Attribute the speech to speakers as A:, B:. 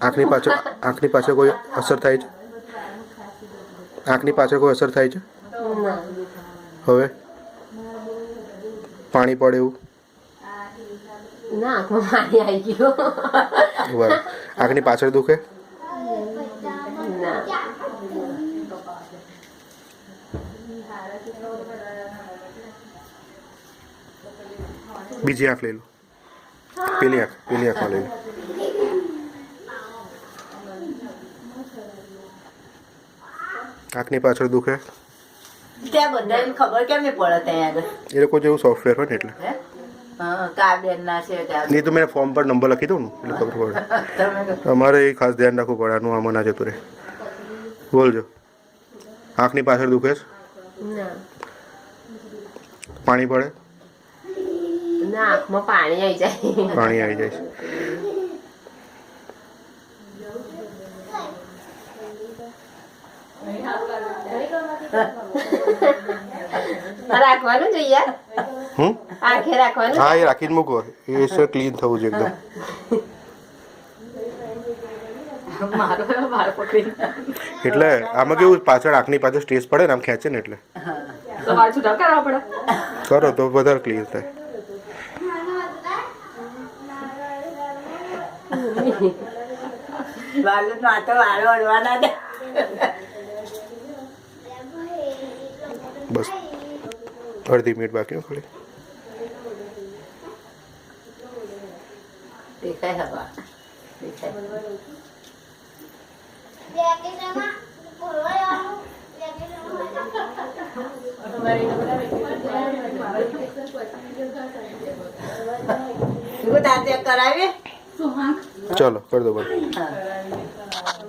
A: આંખની પાછળ કોઈ અસર થાય છે? આંખની પાછળ કોઈ અસર થાય છે? હવે પાણી પડે એવું?
B: ના, આંખમાં પાણી આવી ગયું.
A: બરાબર. આંખની પાછળ દુખે?
B: ના.
A: બીજી આંખ લઈ લો. પેલી આંખમાં લઈ લો. આંખની પાછળ દુખે?
C: ત્યાં બધાને ખબર કેમ નહીં પડે ત્યાં આગળ?
A: એ લોકો જેવું સોફ્ટવેર હોય ને એટલે.
C: કાર્ડ ના છે ત્યાં
A: નહીં તો મેં ફોર્મ પર નંબર લખી દઉં ને એટલે ખબર પડે. અમારે એ ખાસ ધ્યાન રાખવું પડે, આનું આમાં ના જતું રહે. બોલજો. આંખની પાછળ દુખે છે?
B: ના.
A: પાણી પડે?
B: ના, આંખમાં પાણી આવી જાય.
A: પાણી આવી જાય છે.
B: રાખવાનું જોઈએ. આંખે રાખવાનું.
A: હા, એ રાખીને મૂકો. એ છે ક્લીન થવું છે એકદમ. એટલે આમાં કેવું પાછળ આંખની પાછળ સ્ટ્રેસ પડે ને આમ ખેંચે ને એટલે કરો તો વધારે ક્લિયર થાય. બસ અડધી મિનિટ બાકી ખાલી.
C: દેખાય હવા દેખાય. કરાવીએ
A: ચલો કરી દો બંધ.